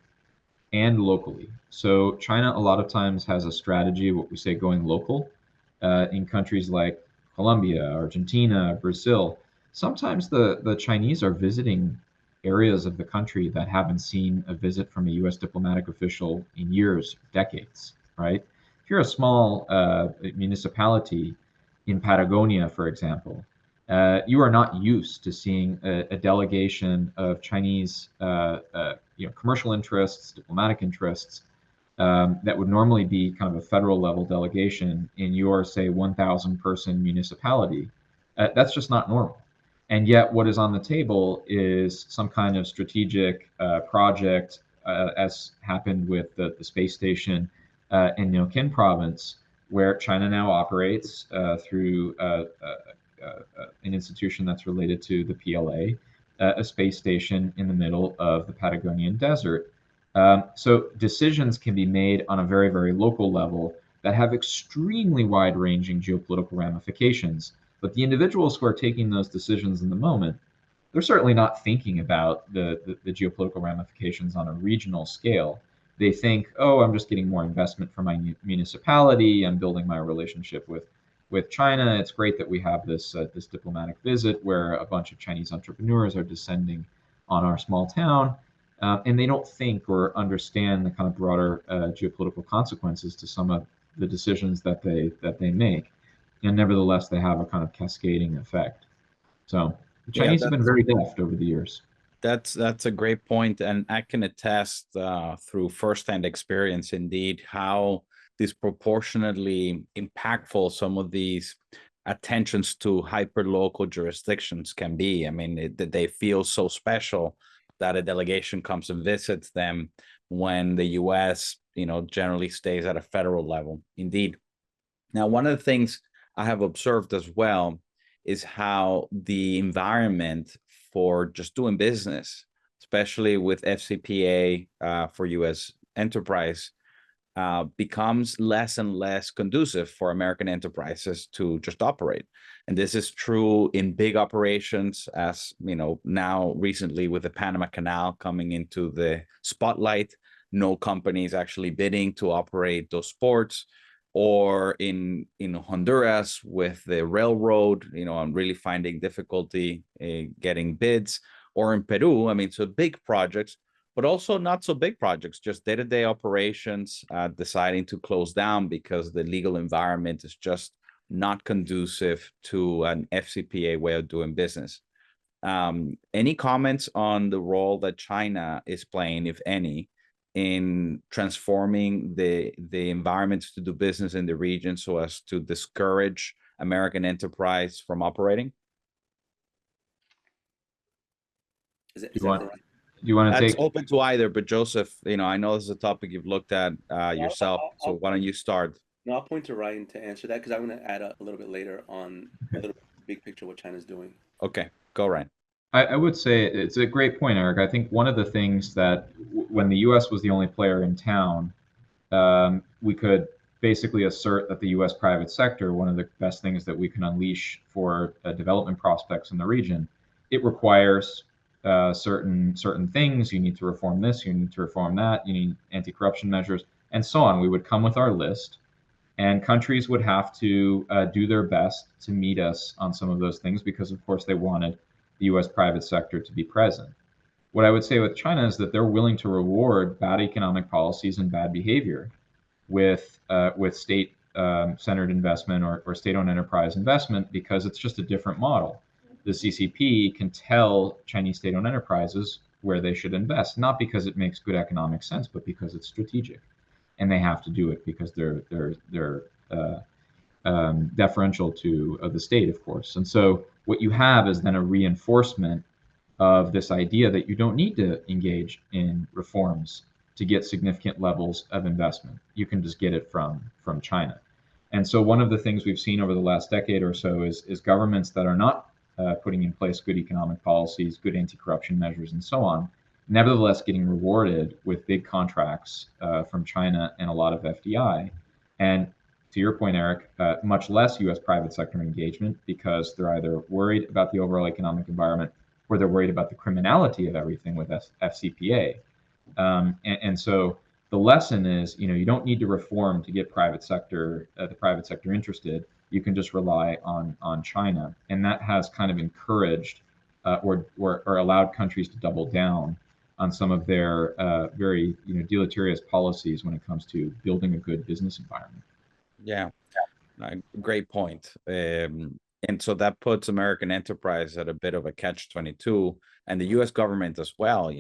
and locally. So China a lot of times has a strategy, what we say going local, in countries like Colombia, Argentina, Brazil. Sometimes the Chinese are visiting areas of the country that haven't seen a visit from a U.S. diplomatic official in years, decades, right? If you're a small municipality in Patagonia, for example, you are not used to seeing a delegation of Chinese commercial interests, diplomatic interests, that would normally be kind of a federal level delegation in your, say, 1,000 person municipality, That's just not normal. And yet, what is on the table is some kind of strategic project, as happened with the space station in Kin province, where China now operates through an institution that's related to the PLA, a space station in the middle of the Patagonian desert. So decisions can be made on a very, very local level that have extremely wide-ranging geopolitical ramifications. But the individuals who are taking those decisions in the moment, they're certainly not thinking about the geopolitical ramifications on a regional scale. They think, oh, I'm just getting more investment from my municipality. I'm building my relationship with China. It's great that we have this this diplomatic visit where a bunch of Chinese entrepreneurs are descending on our small town, and they don't think or understand the kind of broader geopolitical consequences to some of the decisions that they make, and nevertheless they have a kind of cascading effect. So the Yeah, Chinese have been very deft over the years. that's a great point, and I can attest through firsthand experience, indeed, how disproportionately impactful some of these attentions to hyperlocal jurisdictions can be. I mean, they feel so special that a delegation comes and visits them when the U.S., generally stays at a federal level. Indeed. Now, one of the things I have observed as well is how the environment for just doing business, especially with FCPA for U.S. enterprise, becomes less and less conducive for American enterprises to just operate. And this is true in big operations, as now recently with the Panama Canal coming into the spotlight, no companies actually bidding to operate those ports, or in Honduras with the railroad, I'm really finding difficulty getting bids, or in Peru. I mean, so big projects, but also not so big projects, just day-to-day operations deciding to close down because the legal environment is just not conducive to an FCPA way of doing business. Any comments on the role that China is playing, if any, in transforming the environments to do business in the region so as to discourage American enterprise from operating? Is Do you that want for do you want to That's take? open to either, but Joseph, I know this is a topic you've looked at yourself, so why don't you start? No, I'll point to Ryan to answer that because I'm going to add a little bit later on a little big picture what China's doing. Okay, go Ryan. I would say it's a great point, Eric. I think one of the things that when the U.S. was the only player in town, we could basically assert that the U.S. private sector, one of the best things that we can unleash for development prospects in the region, it requires certain things. You need to reform this, you need to reform that, you need anti-corruption measures, and so on. We would come with our list, and countries would have to do their best to meet us on some of those things because, of course, they wanted the U.S. private sector to be present. What I would say with China is that they're willing to reward bad economic policies and bad behavior with state centered investment or state-owned enterprise investment because it's just a different model. The CCP can tell Chinese state-owned enterprises where they should invest, not because it makes good economic sense, but because it's strategic, and they have to do it because they're deferential to the state, of course. And so what you have is then a reinforcement of this idea that you don't need to engage in reforms to get significant levels of investment. You can just get it from China. And so one of the things we've seen over the last decade or so is governments that are not putting in place good economic policies, good anti-corruption measures, and so on, nevertheless getting rewarded with big contracts from China and a lot of FDI. And to your point, Eric, much less U.S. private sector engagement because they're either worried about the overall economic environment or they're worried about the criminality of everything with FCPA. And so the lesson is, you don't need to reform to get the private sector interested. You can just rely on China, and that has kind of encouraged or allowed countries to double down on some of their very deleterious policies when it comes to building a good business environment. Yeah, great point. And so that puts American enterprise at a bit of a catch-22, and the U.S. government as well.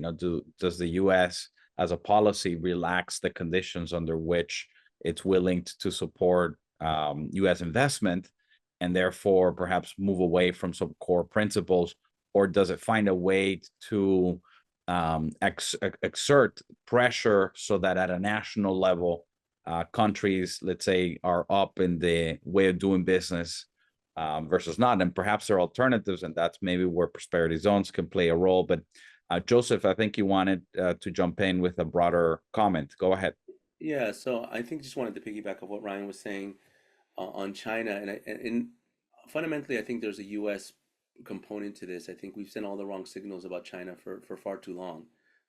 Does the U.S. as a policy relax the conditions under which it's willing to support U.S. investment? and therefore perhaps move away from some core principles, or does it find a way to exert pressure so that at a national level, countries, let's say, are up in the way of doing business versus not? And perhaps there are alternatives, and that's maybe where prosperity zones can play a role. But Joseph, I think you wanted to jump in with a broader comment. Go ahead. Yeah, so I think just wanted to piggyback on what Ryan was saying on China, and fundamentally, I think there's a U.S. component to this. I think we've sent all the wrong signals about China for far too long,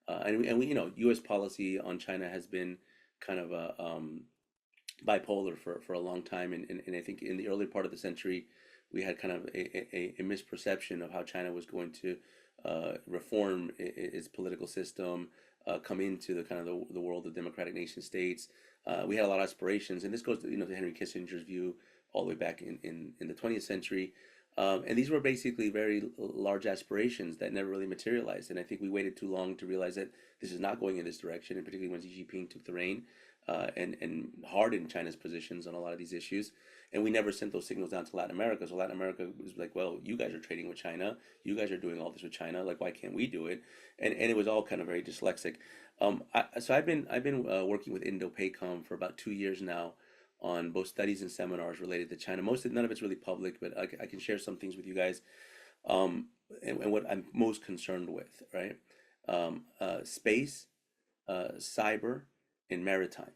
and we, U.S. policy on China has been kind of a bipolar for a long time, and I think in the early part of the century, we had kind of a misperception of how China was going to reform its political system, come into the kind of the world of democratic nation states. We had a lot of aspirations, and this goes to, to Henry Kissinger's view all the way back in the 20th century. And these were basically very large aspirations that never really materialized. And I think we waited too long to realize that this is not going in this direction, and particularly when Xi Jinping took the reign and hardened China's positions on a lot of these issues. And we never sent those signals down to Latin America. So Latin America was like, well, you guys are trading with China. You guys are doing all this with China. Like, why can't we do it? And it was all kind of very dyslexic. So I've been working with Indo-PACOM for about 2 years now on both studies and seminars related to China. None of it's really public, but I can share some things with you guys. And what I'm most concerned with, right? Space, cyber, and maritime.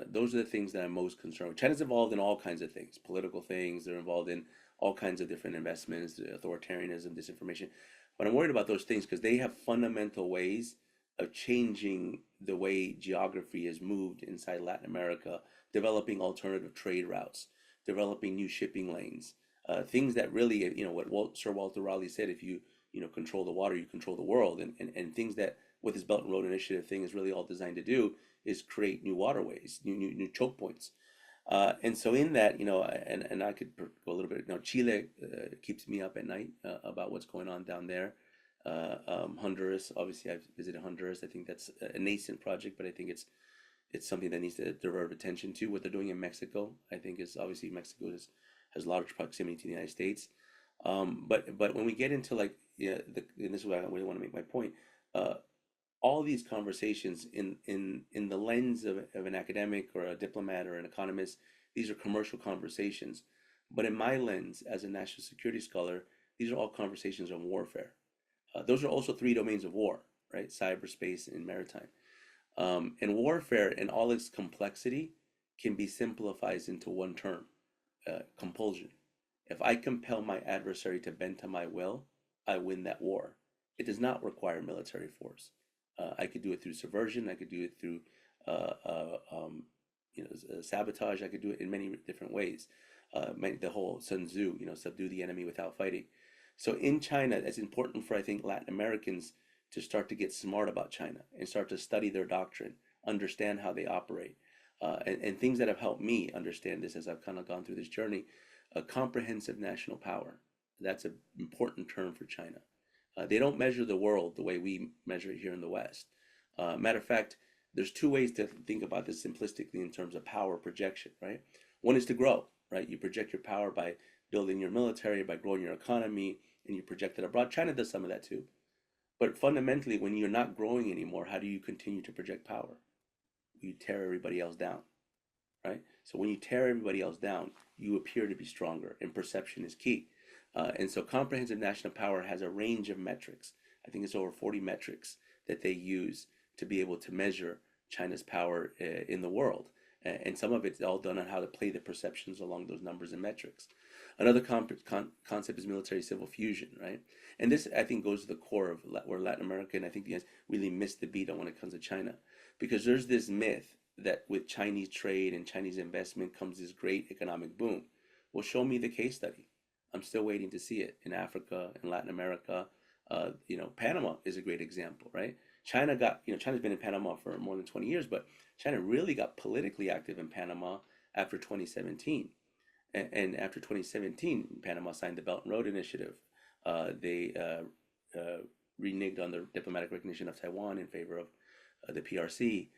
Those are the things that I'm most concerned with. China's involved in all kinds of things, political things. They're involved in all kinds of different investments, authoritarianism, disinformation. But I'm worried about those things because they have fundamental ways of changing the way geography is moved inside Latin America, developing alternative trade routes, developing new shipping lanes, things that really, what Sir Walter Raleigh said, if you control the water, you control the world, and things that what this Belt and Road Initiative thing is really all designed to do is create new waterways, new choke points. And so in that, and I could go a little bit, Chile keeps me up at night about what's going on down there. Honduras, obviously I've visited Honduras. I think that's a nascent project, but I think it's something that needs to divert attention to. What they're doing in Mexico, I think, is obviously Mexico has large proximity to the United States. But when we get into and this is why I really want to make my point, all these conversations in the lens of an academic or a diplomat or an economist, these are commercial conversations. But in my lens as a national security scholar, these are all conversations on warfare. Those are also 3 domains of war, right? Cyberspace and maritime. And warfare in all its complexity can be simplified into one term, compulsion. If I compel my adversary to bend to my will, I win that war. It does not require military force. I could do it through subversion. I could do it through sabotage. I could do it in many different ways. The whole Sun Tzu, subdue the enemy without fighting. So in China, it's important for, I think, Latin Americans to start to get smart about China and start to study their doctrine, understand how they operate, and things that have helped me understand this as I've kind of gone through this journey. A comprehensive national power. That's an important term for China. They don't measure the world the way we measure it here in the West. Matter of fact, there's 2 ways to think about this simplistically in terms of power projection, right? One is to grow, right? You project your power by building your military, by growing your economy, and you project it abroad. China does some of that too. But fundamentally, when you're not growing anymore, how do you continue to project power? You tear everybody else down, right? So when you tear everybody else down, you appear to be stronger, and perception is key. And so comprehensive national power has a range of metrics. I think it's over 40 metrics that they use to be able to measure China's power in the world. And some of it's all done on how to play the perceptions along those numbers and metrics. Another concept is military civil fusion, right? And this, I think, goes to the core of where Latin America, and I think, has really missed the beat on when it comes to China. Because there's this myth that with Chinese trade and Chinese investment comes this great economic boom. Well, show me the case study. I'm still waiting to see it in Africa and Latin America. Panama is a great example, right? China's been in Panama for more than 20 years, but China really got politically active in Panama after 2017. And after 2017, Panama signed the Belt and Road Initiative. They reneged on the diplomatic recognition of Taiwan in favor of the PRC.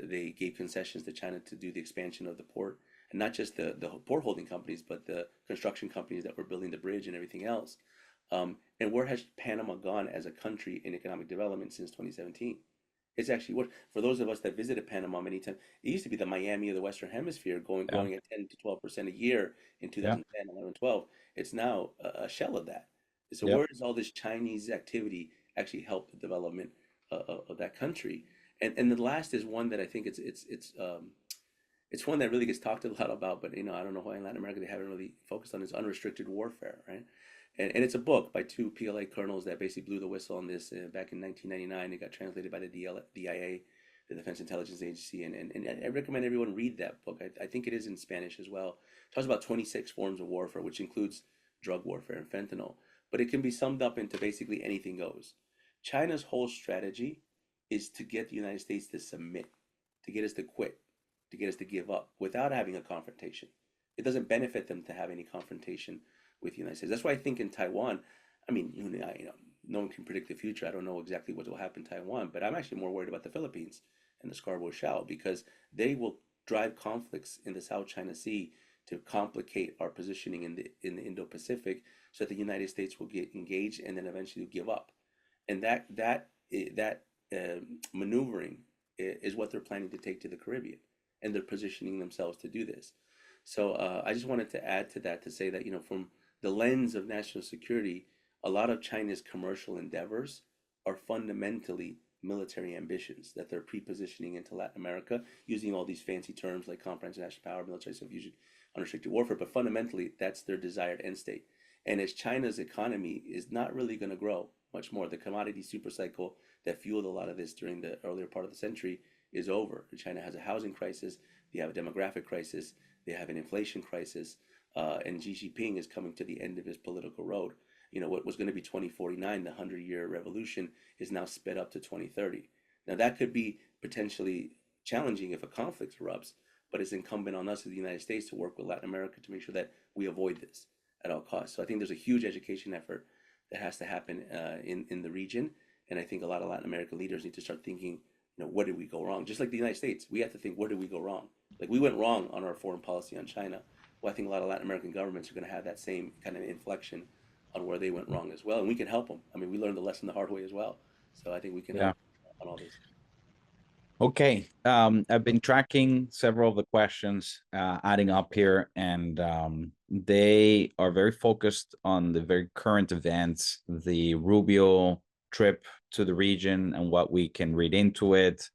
They gave concessions to China to do the expansion of the port and not just the port holding companies, but the construction companies that were building the bridge and everything else. And where has Panama gone as a country in economic development since 2017? It's actually what, for those of us that visited Panama many times, it used to be the Miami of the Western Hemisphere, Yeah. growing at 10 to 12% a year in Yeah. 2010, 11, 12. It's now a shell of that. So Yeah. where does all this Chinese activity actually help the development of that country? And the last is one that I think it's one that really gets talked a lot about, but I don't know why in Latin America they haven't really focused on, is unrestricted warfare, right? And it's a book by two PLA colonels that basically blew the whistle on this back in 1999. It got translated by the DIA, the Defense Intelligence Agency, and I recommend everyone read that book. I think it is in Spanish as well. It talks about 26 forms of warfare, which includes drug warfare and fentanyl, but it can be summed up into basically anything goes. China's whole strategy is to get the United States to submit, to get us to quit, to get us to give up without having a confrontation. It doesn't benefit them to have any confrontation with the United States. That's why I think in Taiwan, I mean, no one can predict the future. I don't know exactly what will happen in Taiwan, but I'm actually more worried about the Philippines and the Scarborough Shoal, because they will drive conflicts in the South China Sea to complicate our positioning in the Indo-Pacific, so that the United States will get engaged and then eventually give up. And that maneuvering is what they're planning to take to the Caribbean, and they're positioning themselves to do this. So I just wanted to add to that to say that, from the lens of national security, a lot of China's commercial endeavors are fundamentally military ambitions that they're pre-positioning into Latin America, using all these fancy terms like comprehensive national power, military subfusion, unrestricted warfare, but fundamentally that's their desired end state. And as China's economy is not really going to grow much more, the commodity supercycle that fueled a lot of this during the earlier part of the century is over. China has a housing crisis, they have a demographic crisis, they have an inflation crisis, and Xi Jinping is coming to the end of his political road. What was going to be 2049, the 100-year revolution, is now sped up to 2030. Now, that could be potentially challenging if a conflict erupts, but it's incumbent on us as the United States to work with Latin America to make sure that we avoid this at all costs. So I think there's a huge education effort that has to happen in the region, and I think a lot of Latin American leaders need to start thinking, where did we go wrong? Just like the United States, we have to think, where did we go wrong? Like, we went wrong on our foreign policy on China. Well, I think a lot of Latin American governments are going to have that same kind of inflection on where they went wrong as well, and we can help them. I mean, we learned the lesson the hard way as well, so I think we can Yeah. help on all this. Okay, I've been tracking several of the questions, adding up here, and they are very focused on the very current events, the Rubio trip to the region and what we can read into it,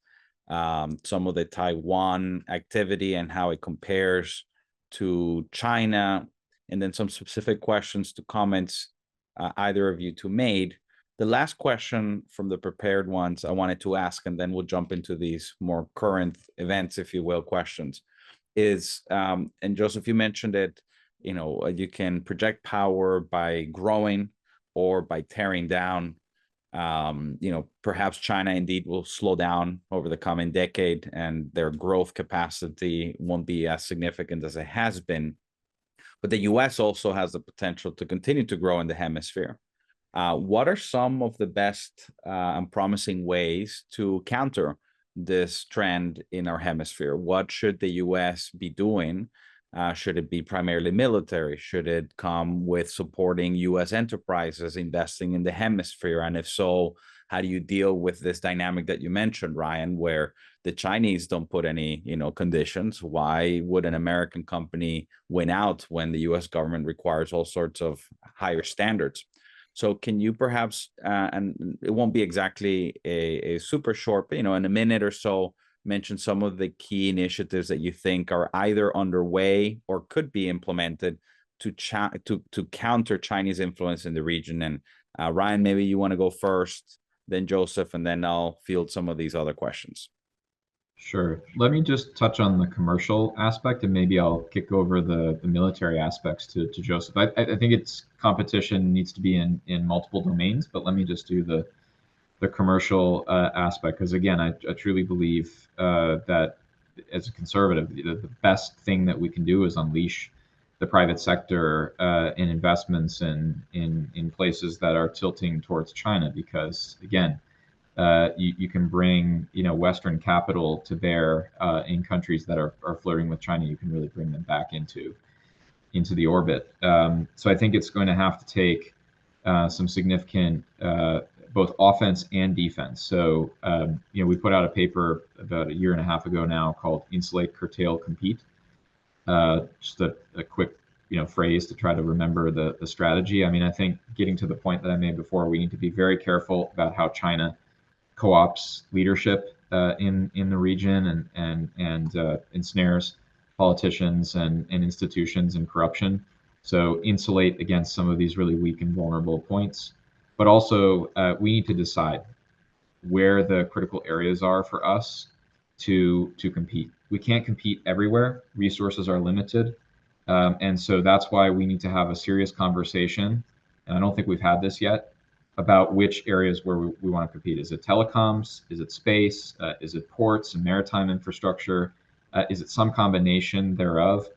some of the Taiwan activity and how it compares to China, and then some specific questions to comments either of you two made. The last question from the prepared ones I wanted to ask, and then we'll jump into these more current events, if you will, questions, is, and Joseph, you mentioned it, you can project power by growing or by tearing down. Perhaps China indeed will slow down over the coming decade, and their growth capacity won't be as significant as it has been. But the US also has the potential to continue to grow in the hemisphere. What are some of the best and promising ways to counter this trend in our hemisphere? What should the US be doing? Should it be primarily military? Should it come with supporting US enterprises investing in the hemisphere? And if so, how do you deal with this dynamic that you mentioned, Ryan, where the Chinese don't put any, conditions? Why would an American company win out when the US government requires all sorts of higher standards? So can you perhaps, and it won't be exactly a super short, but, in a minute or so, mention some of the key initiatives that you think are either underway or could be implemented to counter Chinese influence in the region? And Ryan, maybe you want to go first, then Joseph, and then I'll field some of these other questions. Sure. Let me just touch on the commercial aspect, and maybe I'll kick over the military aspects to Joseph. I think it's competition needs to be in multiple domains, but let me just do the commercial aspect, because again, I truly believe that as a conservative, the best thing that we can do is unleash the private sector in investments in places that are tilting towards China, because again, you can bring Western capital to bear in countries that are flirting with China. You can really bring them back into the orbit. So I think it's going to have to take some significant both offense and defense. So we put out a paper about a year and a half ago now called "Insulate, Curtail, Compete." Just a quick phrase to try to remember the strategy. I mean, I think getting to the point that I made before, we need to be very careful about how China co-ops leadership in the region and ensnares politicians and institutions and corruption. So insulate against some of these really weak and vulnerable points. But also, we need to decide where the critical areas are for us to compete. We can't compete everywhere. Resources are limited. And so that's why we need to have a serious conversation. And I don't think we've had this yet about which areas where we want to compete. Is it telecoms? Is it space? Is it ports and maritime infrastructure? Is it some combination thereof?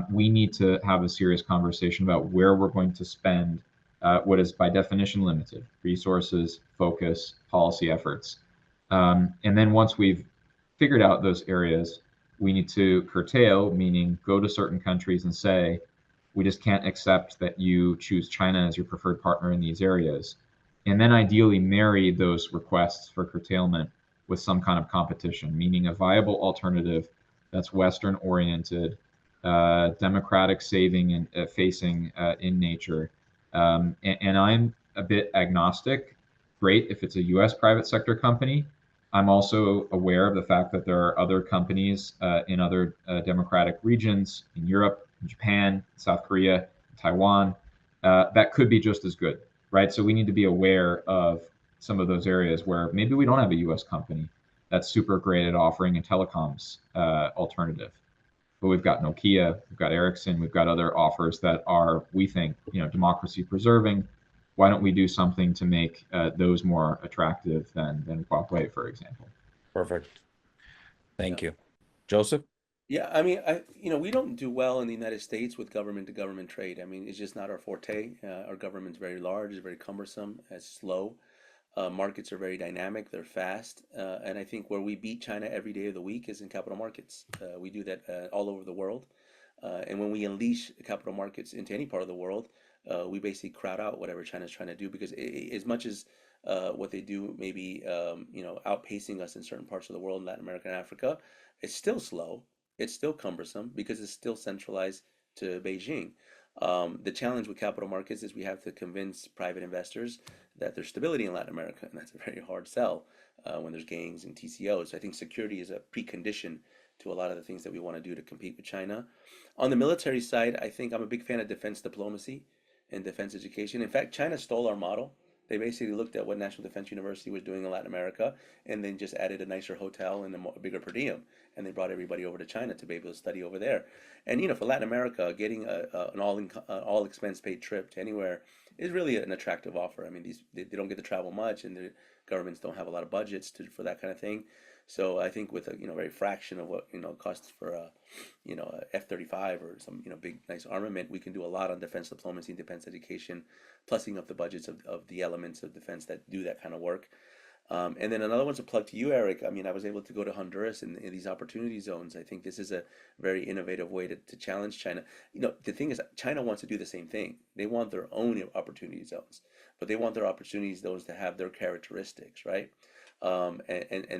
We need to have a serious conversation about where we're going to spend what is by definition limited resources, focus, policy efforts. And then once we've figured out those areas, we need to curtail, meaning go to certain countries and say, we just can't accept that you choose China as your preferred partner in these areas. And then ideally marry those requests for curtailment with some kind of competition, meaning a viable alternative that's Western oriented, democratic saving and facing in nature. And I'm a bit agnostic. Great if it's a US private sector company. I'm also aware of the fact that there are other companies in other democratic regions in Europe, in Japan, South Korea, Taiwan, that could be just as good, right? So we need to be aware of some of those areas where maybe we don't have a US company that's super great at offering a telecoms alternative. But we've got Nokia, we've got Ericsson, we've got other offers that are, we think, democracy preserving. Why don't we do something to make those more attractive than Huawei, for example? Perfect. Thank you. Joseph? Yeah, I mean, we don't do well in the United States with government-to-government trade. I mean, it's just not our forte. Our government's very large, it's very cumbersome, it's slow. Markets are very dynamic, they're fast. And I think where we beat China every day of the week is in capital markets. We do that all over the world. And when we unleash capital markets into any part of the world, we basically crowd out whatever China's trying to do because as much as what they do may be outpacing us in certain parts of the world, in Latin America and Africa, it's still slow. It's still cumbersome because it's still centralized to Beijing. The challenge with capital markets is we have to convince private investors that there's stability in Latin America, and that's a very hard sell when there's gangs and TCOs. So I think security is a precondition to a lot of the things that we want to do to compete with China. On the military side, I think I'm a big fan of defense diplomacy and defense education. In fact, China stole our model. They basically looked at what National Defense University was doing in Latin America and then just added a nicer hotel and a bigger per diem. And they brought everybody over to China to be able to study over there. And, for Latin America, getting an all expense paid trip to anywhere is really an attractive offer. I mean, they don't get to travel much and the governments don't have a lot of budgets for that kind of thing. So I think with a very fraction of what it costs for a F-35 or some big nice armament, we can do a lot on defense diplomacy and defense education, plussing up the budgets of the elements of defense that do that kind of work. And then another one's a plug to you, Eric. I mean, I was able to go to Honduras in these opportunity zones. I think this is a very innovative way to challenge China. The thing is, China wants to do the same thing. They want their own opportunity zones, but they want their opportunity zones to have their characteristics, right? And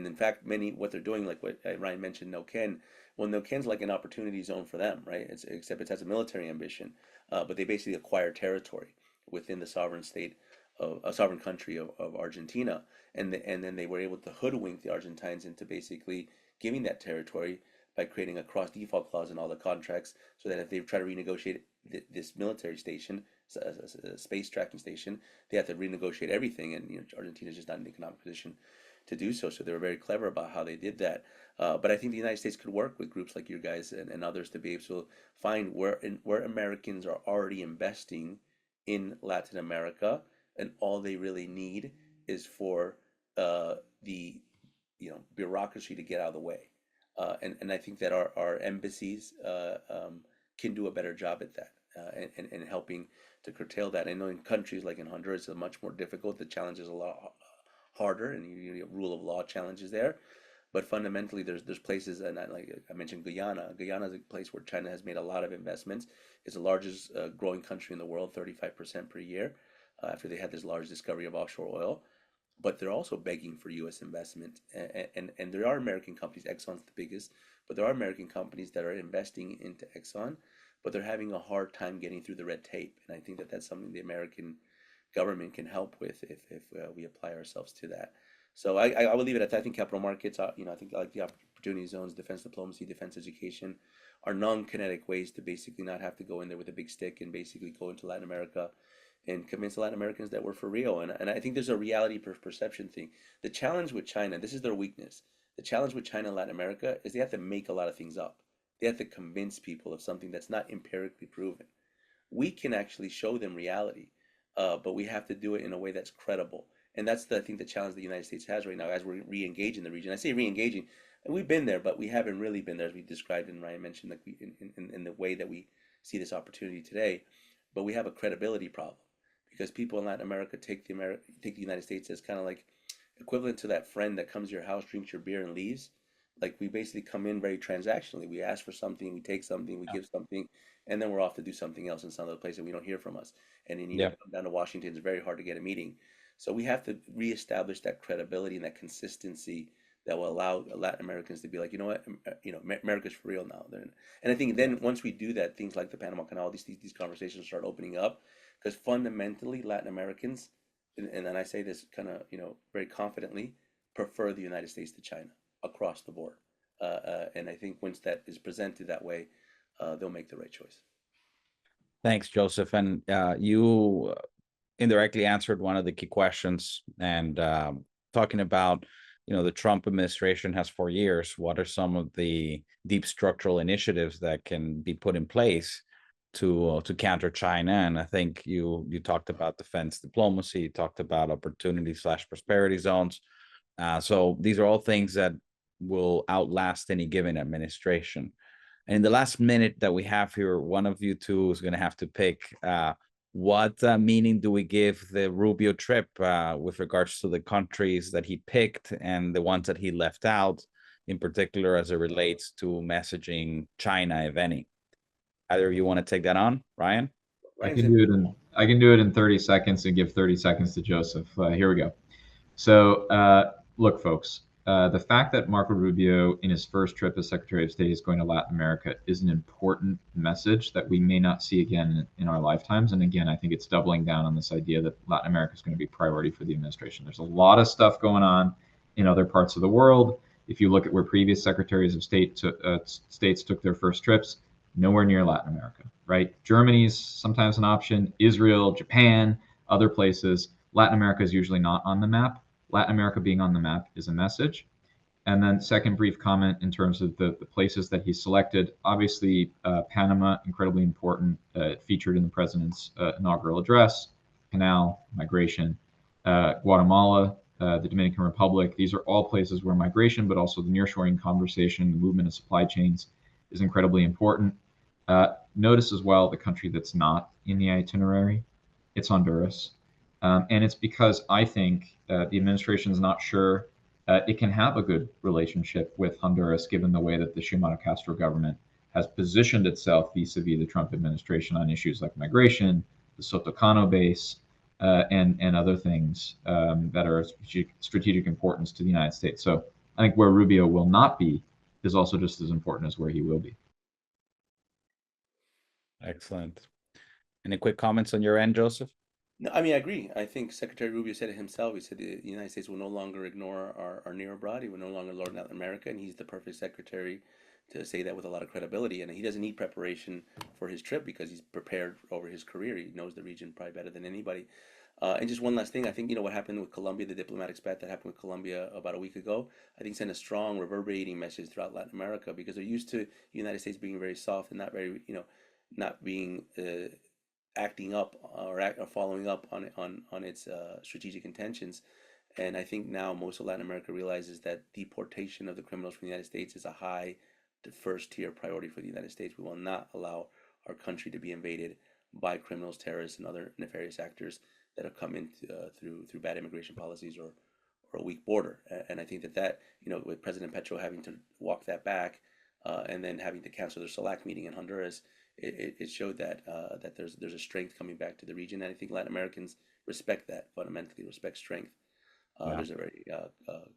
in fact, what they're doing, like what Ryan mentioned, No-Ken. Well, No-Ken's like an opportunity zone for them, right? Except it has a military ambition, but they basically acquire territory within the sovereign state of a sovereign country of Argentina, and then they were able to hoodwink the Argentines into basically giving that territory by creating a cross default clause in all the contracts, so that if they try to renegotiate this military station, a space tracking station, they have to renegotiate everything, and Argentina's just not in an economic position to do so. So they were very clever about how they did that. But I think the United States could work with groups like you guys and others to be able to find where Americans are already investing in Latin America, and all they really need is for the bureaucracy to get out of the way. And I think that our embassies can do a better job at that and helping to curtail that. I know in countries like in Honduras, it's much more difficult. The challenge is a lot harder, and you get rule of law challenges there. But fundamentally, there's places, and like I mentioned, Guyana. Guyana is a place where China has made a lot of investments. It's the largest growing country in the world, 35% per year, after they had this large discovery of offshore oil. But they're also begging for U.S. investment, and there are American companies. Exxon's the biggest, but there are American companies that are investing into Exxon, but they're having a hard time getting through the red tape. And I think that that's something the American government can help with if we apply ourselves to that. So I will leave it at that. I think capital markets, I think like the opportunity zones, defense diplomacy, defense education are non-kinetic ways to basically not have to go in there with a big stick and basically go into Latin America and convince the Latin Americans that we're for real. And I think there's a reality perception thing. The challenge with China, this is their weakness. The challenge with China and Latin America is they have to make a lot of things up. They have to convince people of something that's not empirically proven. We can actually show them reality, but we have to do it in a way that's credible. And that's, I think, the challenge the United States has right now as we're re-engaging the region. I say re-engaging, and we've been there, but we haven't really been there, as we described and Ryan mentioned, like in the way that we see this opportunity today. But we have a credibility problem because people in Latin America take the United States as kind of like equivalent to that friend that comes to your house, drinks your beer, and leaves. Like we basically come in very transactionally. We ask for something, we take something, we give something, and then we're off to do something else in some other place, and we don't hear from us. And then you Yeah. come down to Washington, it's very hard to get a meeting. So we have to reestablish that credibility and that consistency that will allow Latin Americans to be like, you know what, America's for real now. And I think then once we do that, things like the Panama Canal, these conversations start opening up, because fundamentally Latin Americans, and then I say this kind of very confidently, prefer the United States to China across the board. And I think once that is presented that way, they'll make the right choice. Thanks, Joseph. And you indirectly answered one of the key questions, and talking about, the Trump administration has 4 years. What are some of the deep structural initiatives that can be put in place to counter China? And I think you talked about defense diplomacy, you talked about opportunity/prosperity zones. So these are all things that will outlast any given administration. And in the last minute that we have here, one of you two is going to have to pick what meaning do we give the Rubio trip with regards to the countries that he picked and the ones that he left out, in particular as it relates to messaging China, if any. Either of you want to take that on, Ryan? I can do it in 30 seconds and give 30 seconds to Joseph. Here we go. So look, folks, the fact that Marco Rubio in his first trip as Secretary of State is going to Latin America is an important message that we may not see again in our lifetimes. And again, I think it's doubling down on this idea that Latin America is going to be a priority for the administration. There's a lot of stuff going on in other parts of the world. If you look at where previous Secretaries of State states took their first trips, nowhere near Latin America, right? Germany's sometimes an option, Israel, Japan, other places. Latin America is usually not on the map. Latin America being on the map is a message. And then second brief comment in terms of the places that he selected. Obviously, Panama, incredibly important, featured in the president's inaugural address. Canal, migration. Guatemala, the Dominican Republic. These are all places where migration, but also the nearshoring conversation, the movement of supply chains is incredibly important. Notice as well the country that's not in the itinerary. It's Honduras. And it's because I think the administration is not sure it can have a good relationship with Honduras, given the way that the Xiomara Castro government has positioned itself vis-a-vis the Trump administration on issues like migration, the Sotocano base, and other things that are of strategic importance to the United States. So I think where Rubio will not be is also just as important as where he will be. Excellent. Any quick comments on your end, Joseph? No, I mean, I agree. I think Secretary Rubio said it himself. He said the United States will no longer ignore our near abroad. He will no longer ignore Latin America, and he's the perfect secretary to say that with a lot of credibility. And he doesn't need preparation for his trip because he's prepared over his career. He knows the region probably better than anybody. And just one last thing, I think what happened with Colombia, the diplomatic spat that happened with Colombia about a week ago, I think sent a strong reverberating message throughout Latin America, because they're used to the United States being very soft and not very, not being acting up or following up on its strategic intentions. And I think now most of Latin America realizes that deportation of the criminals from the United States is a high, the first tier priority for the United States. We will not allow our country to be invaded by criminals, terrorists, and other nefarious actors that have come in through bad immigration policies or a weak border. And I think that with President Petro having to walk that back, and then having to cancel their SELAC meeting in Honduras, it showed that there's a strength coming back to the region. And I think Latin Americans respect that, fundamentally respect strength. There's a very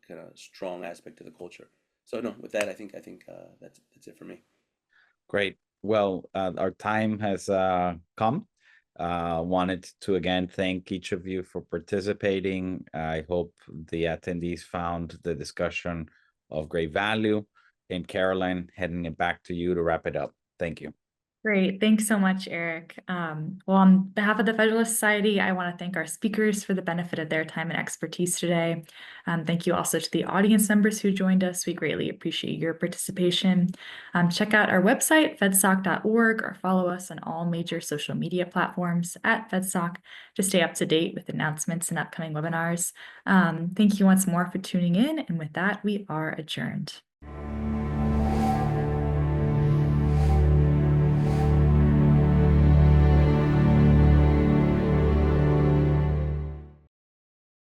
kind of strong aspect to the culture. So no, with that, I think that's it for me. Great. Well, our time has come. Wanted to again thank each of you for participating. I hope the attendees found the discussion of great value. And Caroline, heading it back to you to wrap it up. Thank you. Great. Thanks so much, Eric. Well, on behalf of the Federalist Society, I want to thank our speakers for the benefit of their time and expertise today. Thank you also to the audience members who joined us. We greatly appreciate your participation. Check out our website, fedsoc.org, or follow us on all major social media platforms at FedSoc to stay up to date with announcements and upcoming webinars. Thank you once more for tuning in. And with that, we are adjourned.